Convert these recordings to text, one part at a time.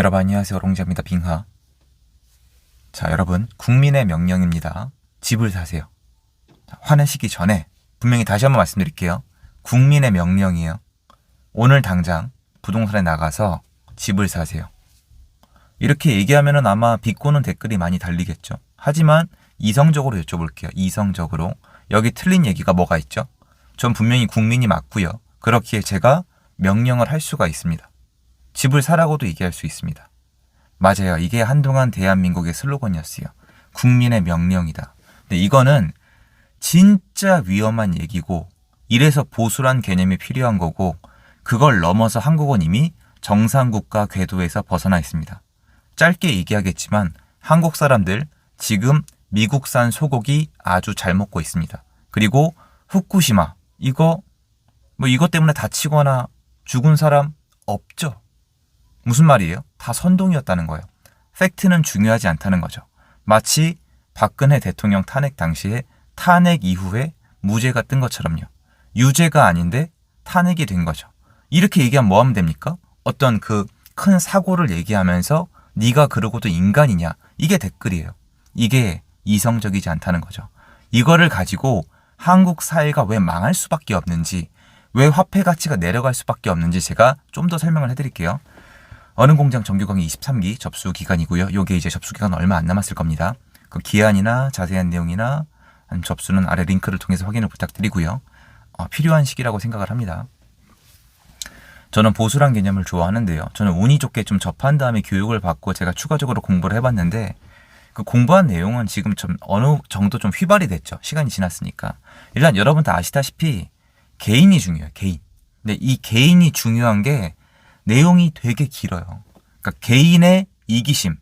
여러분 안녕하세요. 롱자입니다. 빙하. 자, 여러분 국민의 명령입니다. 집을 사세요. 화내시기 전에 분명히 다시 한번 말씀드릴게요. 국민의 명령이에요. 오늘 당장 부동산에 나가서 집을 사세요. 이렇게 얘기하면은 아마 비꼬는 댓글이 많이 달리겠죠. 하지만 이성적으로 여쭤볼게요. 이성적으로. 여기 틀린 얘기가 뭐가 있죠? 전 분명히 국민이 맞고요. 그렇기에 제가 명령을 할 수가 있습니다. 집을 사라고도 얘기할 수 있습니다. 맞아요. 이게 한동안 대한민국의 슬로건이었어요. 국민의 명령이다. 근데 이거는 진짜 위험한 얘기고 이래서 보수란 개념이 필요한 거고 그걸 넘어서 한국은 이미 정상국가 궤도에서 벗어나 있습니다. 짧게 얘기하겠지만 한국 사람들 지금 미국산 소고기 아주 잘 먹고 있습니다. 그리고 후쿠시마 이것 때문에 다치거나 죽은 사람 없죠. 무슨 말이에요? 다 선동이었다는 거예요. 팩트는 중요하지 않다는 거죠. 마치 박근혜 대통령 탄핵 당시에 탄핵 이후에 무죄가 뜬 것처럼요. 유죄가 아닌데 탄핵이 된 거죠. 이렇게 얘기하면 뭐 하면 됩니까? 어떤 그 큰 사고를 얘기하면서 네가 그러고도 인간이냐? 이게 댓글이에요. 이게 이성적이지 않다는 거죠. 이거를 가지고 한국 사회가 왜 망할 수밖에 없는지, 왜 화폐 가치가 내려갈 수밖에 없는지 제가 좀 더 설명을 해드릴게요. 어는공장 정규 강의 23기 접수 기간이고요. 요게 이제 접수 기간 얼마 안 남았을 겁니다. 그 기한이나 자세한 내용이나 접수는 아래 링크를 통해서 확인을 부탁드리고요. 필요한 시기라고 생각을 합니다. 저는 보수란 개념을 좋아하는데요. 저는 운이 좋게 좀 접한 다음에 교육을 받고 제가 추가적으로 공부를 해봤는데 그 공부한 내용은 지금 좀 어느 정도 좀 휘발이 됐죠. 시간이 지났으니까. 일단 여러분 다 아시다시피 개인이 중요해요. 개인. 근데 이 개인이 중요한 게 내용이 되게 길어요. 그러니까 개인의 이기심,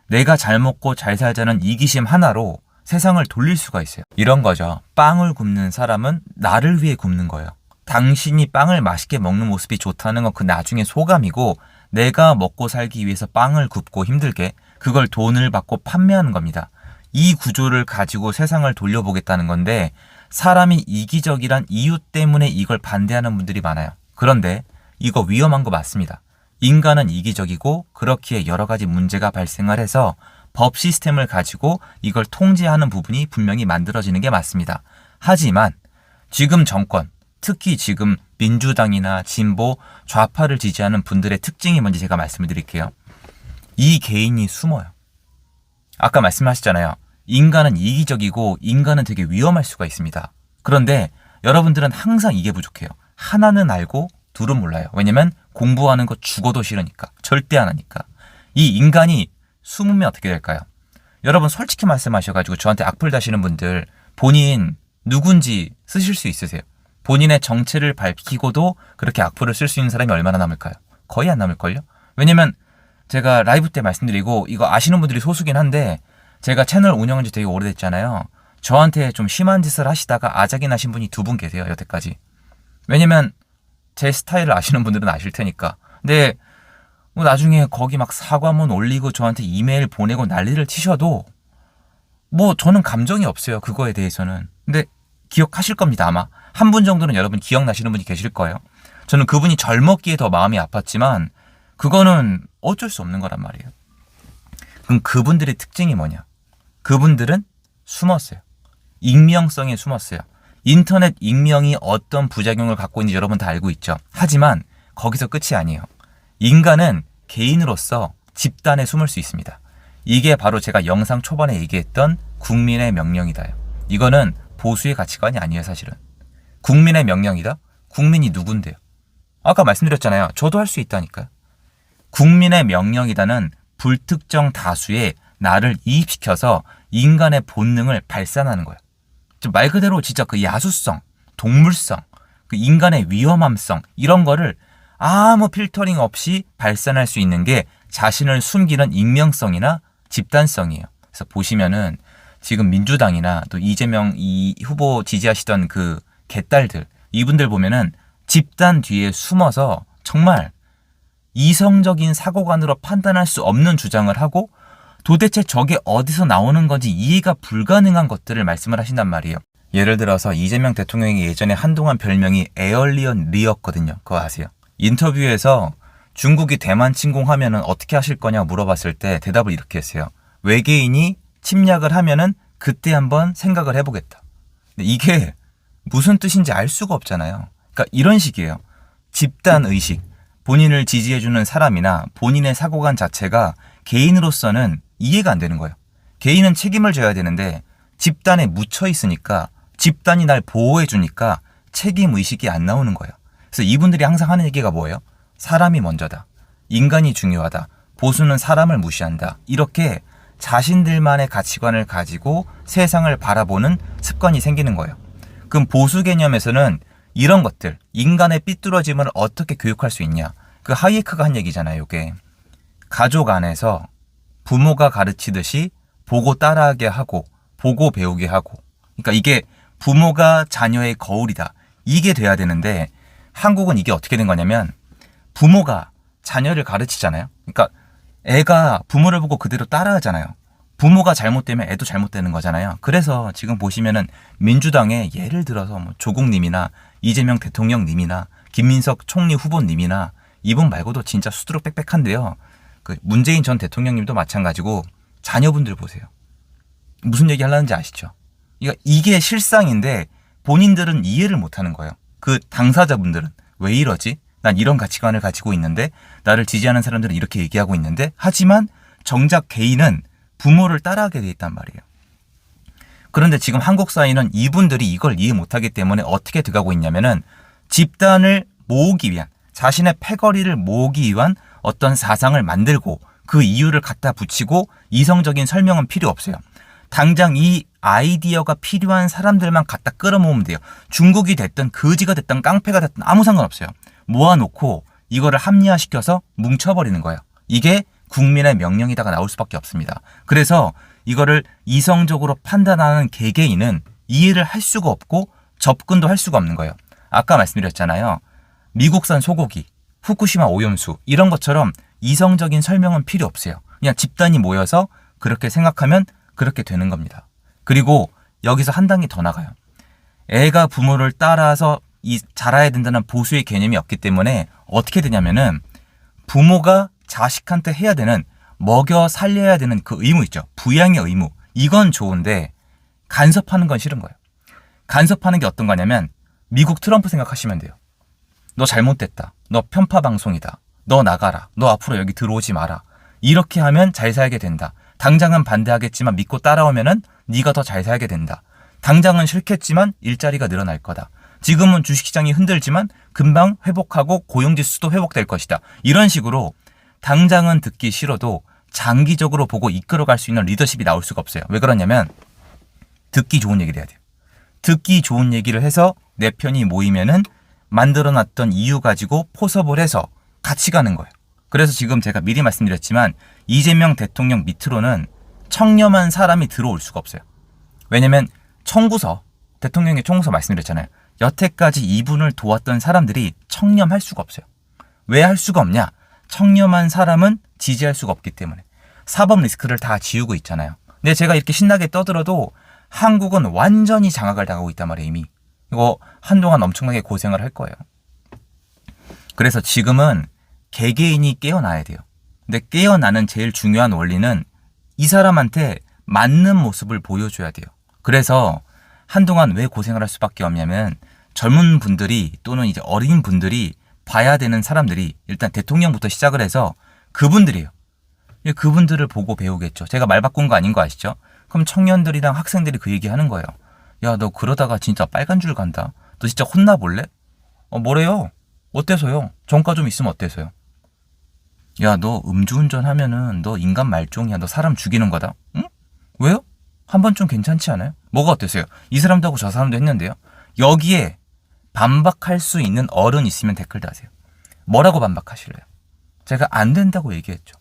내가 잘 먹고 잘 살자는 이기심 하나로 세상을 돌릴 수가 있어요. 이런 거죠. 빵을 굽는 사람은 나를 위해 굽는 거예요. 당신이 빵을 맛있게 먹는 모습이 좋다는 건 그 나중에 소감이고 내가 먹고 살기 위해서 빵을 굽고 힘들게 그걸 돈을 받고 판매하는 겁니다. 이 구조를 가지고 세상을 돌려보겠다는 건데 사람이 이기적이란 이유 때문에 이걸 반대하는 분들이 많아요. 그런데 이거 위험한 거 맞습니다. 인간은 이기적이고 그렇기에 여러 가지 문제가 발생을 해서 법 시스템을 가지고 이걸 통제하는 부분이 분명히 만들어지는 게 맞습니다. 하지만 지금 정권, 특히 지금 민주당이나 진보, 좌파를 지지하는 분들의 특징이 뭔지 제가 말씀을 드릴게요. 이 개인이 숨어요. 아까 말씀하셨잖아요. 인간은 이기적이고 인간은 되게 위험할 수가 있습니다. 그런데 여러분들은 항상 이게 부족해요. 하나는 알고 둘은 몰라요. 왜냐면 공부하는 거 죽어도 싫으니까. 절대 안 하니까. 이 인간이 숨으면 어떻게 될까요? 여러분 솔직히 말씀하셔가지고 저한테 악플 다시는 분들 본인 누군지 쓰실 수 있으세요? 본인의 정체를 밝히고도 그렇게 악플을 쓸 수 있는 사람이 얼마나 남을까요? 거의 안 남을걸요? 왜냐면 제가 라이브 때 말씀드리고 이거 아시는 분들이 소수긴 한데 제가 채널 운영한 지 되게 오래됐잖아요. 저한테 좀 심한 짓을 하시다가 아작이 나신 분이 2분 계세요. 여태까지. 왜냐면 제 스타일을 아시는 분들은 아실 테니까. 근데 뭐 나중에 거기 막 사과문 올리고 저한테 이메일 보내고 난리를 치셔도 뭐 저는 감정이 없어요. 그거에 대해서는. 근데 기억하실 겁니다. 아마 한 분 정도는 여러분 기억나시는 분이 계실 거예요. 저는 그분이 젊었기에 더 마음이 아팠지만 그거는 어쩔 수 없는 거란 말이에요. 그럼 그분들의 특징이 뭐냐? 그분들은 숨었어요. 익명성에 숨었어요. 인터넷 익명이 어떤 부작용을 갖고 있는지 여러분 다 알고 있죠. 하지만 거기서 끝이 아니에요. 인간은 개인으로서 집단에 숨을 수 있습니다. 이게 바로 제가 영상 초반에 얘기했던 국민의 명령이다요. 이거는 보수의 가치관이 아니에요. 사실은. 국민의 명령이다? 국민이 누군데요? 아까 말씀드렸잖아요. 저도 할 수 있다니까요. 국민의 명령이다는 불특정 다수에 나를 이입시켜서 인간의 본능을 발산하는 거예요. 말 그대로 진짜 그 야수성, 동물성, 그 인간의 위험함성 이런 거를 아무 필터링 없이 발산할 수 있는 게 자신을 숨기는 익명성이나 집단성이에요. 그래서 보시면은 지금 민주당이나 또 이재명 이 후보 지지하시던 그 개딸들 이분들 보면은 집단 뒤에 숨어서 정말 이성적인 사고관으로 판단할 수 없는 주장을 하고 도대체 저게 어디서 나오는 건지 이해가 불가능한 것들을 말씀을 하신단 말이에요. 예를 들어서 이재명 대통령이 예전에 한동안 별명이 에얼리언 리였거든요. 그거 아세요? 인터뷰에서 중국이 대만 침공하면은 어떻게 하실 거냐 물어봤을 때 대답을 이렇게 했어요. 외계인이 침략을 하면은 그때 한번 생각을 해보겠다. 근데 이게 무슨 뜻인지 알 수가 없잖아요. 그러니까 이런 식이에요. 집단 의식, 본인을 지지해주는 사람이나 본인의 사고관 자체가 개인으로서는 이해가 안 되는 거예요. 개인은 책임을 져야 되는데 집단에 묻혀 있으니까 집단이 날 보호해주니까 책임 의식이 안 나오는 거예요. 그래서 이분들이 항상 하는 얘기가 뭐예요? 사람이 먼저다. 인간이 중요하다. 보수는 사람을 무시한다. 이렇게 자신들만의 가치관을 가지고 세상을 바라보는 습관이 생기는 거예요. 그럼 보수 개념에서는 이런 것들, 인간의 삐뚤어짐을 어떻게 교육할 수 있냐. 그 하이에크가 한 얘기잖아요. 이게 가족 안에서 부모가 가르치듯이 보고 따라하게 하고 보고 배우게 하고, 그러니까 이게 부모가 자녀의 거울이다. 이게 돼야 되는데 한국은 이게 어떻게 된 거냐면 부모가 자녀를 가르치잖아요. 그러니까 애가 부모를 보고 그대로 따라하잖아요. 부모가 잘못되면 애도 잘못되는 거잖아요. 그래서 지금 보시면은 민주당에 예를 들어서 뭐 조국님이나 이재명 대통령님이나 김민석 총리 후보님이나 이분 말고도 진짜 수두룩 빽빽한데요. 그 문재인 전 대통령님도 마찬가지고 자녀분들 보세요. 무슨 얘기 하려는지 아시죠? 이게 실상인데 본인들은 이해를 못하는 거예요. 그 당사자분들은 왜 이러지? 난 이런 가치관을 가지고 있는데 나를 지지하는 사람들은 이렇게 얘기하고 있는데 하지만 정작 개인은 부모를 따라하게 돼 있단 말이에요. 그런데 지금 한국 사회는 이분들이 이걸 이해 못하기 때문에 어떻게 들어가고 있냐면은 집단을 모으기 위한 자신의 패거리를 모으기 위한 어떤 사상을 만들고 그 이유를 갖다 붙이고 이성적인 설명은 필요 없어요. 당장 이 아이디어가 필요한 사람들만 갖다 끌어모으면 돼요. 중국이 됐든 거지가 됐든 깡패가 됐든 아무 상관없어요. 모아놓고 이거를 합리화시켜서 뭉쳐버리는 거예요. 이게 국민의 명령이다가 나올 수밖에 없습니다. 그래서 이거를 이성적으로 판단하는 개개인은 이해를 할 수가 없고 접근도 할 수가 없는 거예요. 아까 말씀드렸잖아요. 미국산 소고기, 후쿠시마 오염수 이런 것처럼 이성적인 설명은 필요 없어요. 그냥 집단이 모여서 그렇게 생각하면 그렇게 되는 겁니다. 그리고 여기서 한 단계 더 나가요. 애가 부모를 따라서 자라야 된다는 보수의 개념이 없기 때문에 어떻게 되냐면은 부모가 자식한테 해야 되는 먹여 살려야 되는 그 의무 있죠. 부양의 의무. 이건 좋은데 간섭하는 건 싫은 거예요. 간섭하는 게 어떤 거냐면 미국 트럼프 생각하시면 돼요. 너 잘못됐다. 너 편파 방송이다. 너 나가라. 너 앞으로 여기 들어오지 마라. 이렇게 하면 잘 살게 된다. 당장은 반대하겠지만 믿고 따라오면은 네가 더 잘 살게 된다. 당장은 싫겠지만 일자리가 늘어날 거다. 지금은 주식시장이 흔들지만 금방 회복하고 고용지수도 회복될 것이다. 이런 식으로 당장은 듣기 싫어도 장기적으로 보고 이끌어갈 수 있는 리더십이 나올 수가 없어요. 왜 그러냐면 듣기 좋은 얘기를 해야 돼요. 듣기 좋은 얘기를 해서 내 편이 모이면은 만들어놨던 이유 가지고 포섭을 해서 같이 가는 거예요. 그래서 지금 제가 미리 말씀드렸지만 이재명 대통령 밑으로는 청렴한 사람이 들어올 수가 없어요. 왜냐면 청구서, 대통령의 청구서 말씀드렸잖아요. 여태까지 이분을 도왔던 사람들이 청렴할 수가 없어요. 왜 할 수가 없냐? 청렴한 사람은 지지할 수가 없기 때문에. 사법 리스크를 다 지우고 있잖아요. 근데 제가 이렇게 신나게 떠들어도 한국은 완전히 장악을 당하고 있단 말이에요, 이미. 이거 한동안 엄청나게 고생을 할 거예요. 그래서 지금은 개개인이 깨어나야 돼요. 근데 깨어나는 제일 중요한 원리는 이 사람한테 맞는 모습을 보여줘야 돼요. 그래서 한동안 왜 고생을 할 수밖에 없냐면 젊은 분들이 또는 이제 어린 분들이 봐야 되는 사람들이 일단 대통령부터 시작을 해서 그분들이에요. 그분들을 보고 배우겠죠. 제가 말 바꾼 거 아닌 거 아시죠? 그럼 청년들이랑 학생들이 그 얘기 하는 거예요. 야, 너 그러다가 진짜 빨간 줄 간다. 너 진짜 혼나볼래? 뭐래요? 어때서요? 정가 좀 있으면 어때서요? 야, 너 음주운전 하면은 너 인간 말종이야. 너 사람 죽이는 거다. 응? 왜요? 한 번쯤 괜찮지 않아요? 뭐가 어때서요? 이 사람도 하고 저 사람도 했는데요. 여기에 반박할 수 있는 어른 있으면 댓글 다세요. 뭐라고 반박하실래요? 제가 안 된다고 얘기했죠.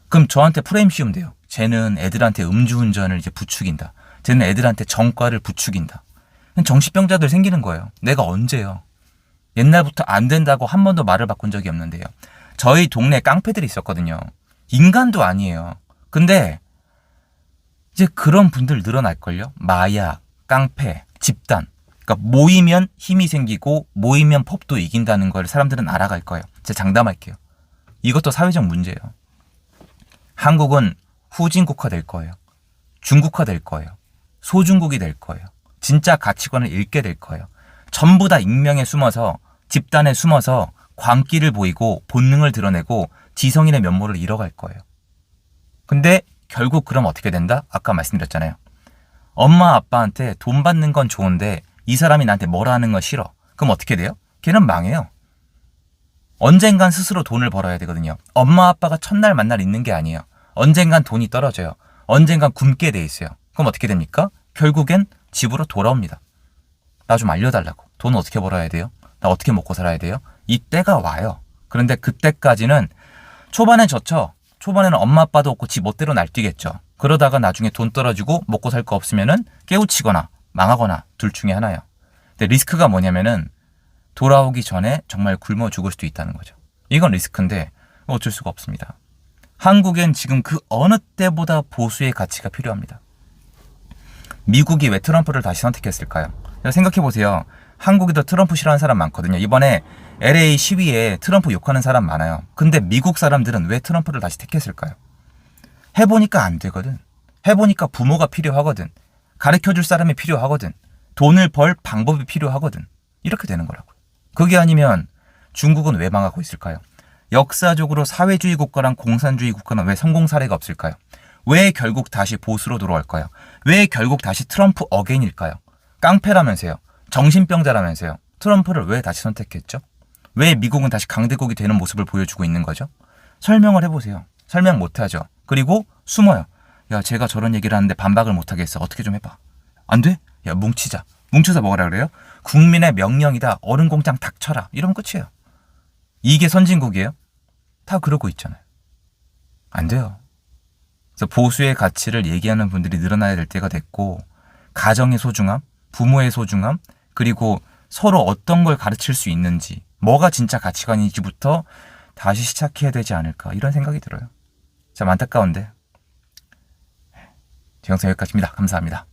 그럼 저한테 프레임 씌우면 돼요. 쟤는 애들한테 음주운전을 이제 부추긴다. 쟤는 애들한테 정과를 부추긴다. 정신병자들 생기는 거예요. 내가 언제요? 옛날부터 안 된다고 한 번도 말을 바꾼 적이 없는데요. 저희 동네 깡패들이 있었거든요. 인간도 아니에요. 근데 이제 그런 분들 늘어날걸요. 마약, 깡패, 집단. 그러니까 모이면 힘이 생기고 모이면 법도 이긴다는 걸 사람들은 알아갈 거예요. 제가 장담할게요. 이것도 사회적 문제예요. 한국은 후진국화 될 거예요. 중국화 될 거예요. 소중국이 될 거예요. 진짜 가치관을 잃게 될 거예요. 전부 다 익명에 숨어서 집단에 숨어서 광기를 보이고 본능을 드러내고 지성인의 면모를 잃어갈 거예요. 근데 결국 그럼 어떻게 된다? 아까 말씀드렸잖아요. 엄마 아빠한테 돈 받는 건 좋은데 이 사람이 나한테 뭐라 하는 건 싫어. 그럼 어떻게 돼요? 걔는 망해요. 언젠간 스스로 돈을 벌어야 되거든요. 엄마 아빠가 첫날 만날 있는 게 아니에요. 언젠간 돈이 떨어져요. 언젠간 굶게 돼 있어요. 그럼 어떻게 됩니까? 결국엔 집으로 돌아옵니다. 나 좀 알려달라고. 돈 어떻게 벌어야 돼요? 나 어떻게 먹고 살아야 돼요? 이때가 와요. 그런데 그때까지는 초반에 졌죠. 초반에는 엄마 아빠도 없고 지 멋대로 날뛰겠죠. 그러다가 나중에 돈 떨어지고 먹고 살 거 없으면은 깨우치거나 망하거나 둘 중에 하나예요. 근데 리스크가 뭐냐면은 돌아오기 전에 정말 굶어 죽을 수도 있다는 거죠. 이건 리스크인데 어쩔 수가 없습니다. 한국엔 지금 그 어느 때보다 보수의 가치가 필요합니다. 미국이 왜 트럼프를 다시 선택했을까요? 생각해보세요. 한국에도 트럼프 싫어하는 사람 많거든요. 이번에 LA 시위에 트럼프 욕하는 사람 많아요. 근데 미국 사람들은 왜 트럼프를 다시 택했을까요? 해보니까 안 되거든. 해보니까 부모가 필요하거든. 가르쳐줄 사람이 필요하거든. 돈을 벌 방법이 필요하거든. 이렇게 되는 거라고요. 그게 아니면 중국은 왜 망하고 있을까요? 역사적으로 사회주의 국가랑 공산주의 국가는 왜 성공 사례가 없을까요? 왜 결국 다시 보수로 돌아올까요? 왜 결국 다시 트럼프 어게인일까요? 깡패라면서요. 정신병자라면서요. 트럼프를 왜 다시 선택했죠? 왜 미국은 다시 강대국이 되는 모습을 보여주고 있는 거죠? 설명을 해보세요. 설명 못하죠. 그리고 숨어요. 야, 제가 저런 얘기를 하는데 반박을 못하겠어. 어떻게 좀 해봐. 안 돼? 야, 뭉치자. 뭉쳐서 뭐라 그래요? 국민의 명령이다. 어른 공장 닥쳐라. 이러면 끝이에요. 이게 선진국이에요? 다 그러고 있잖아요. 안 돼요. 그래서 보수의 가치를 얘기하는 분들이 늘어나야 될 때가 됐고, 가정의 소중함, 부모의 소중함, 그리고 서로 어떤 걸 가르칠 수 있는지, 뭐가 진짜 가치관인지부터 다시 시작해야 되지 않을까, 이런 생각이 들어요. 참 안타까운데 제 영상 여기까지입니다. 감사합니다.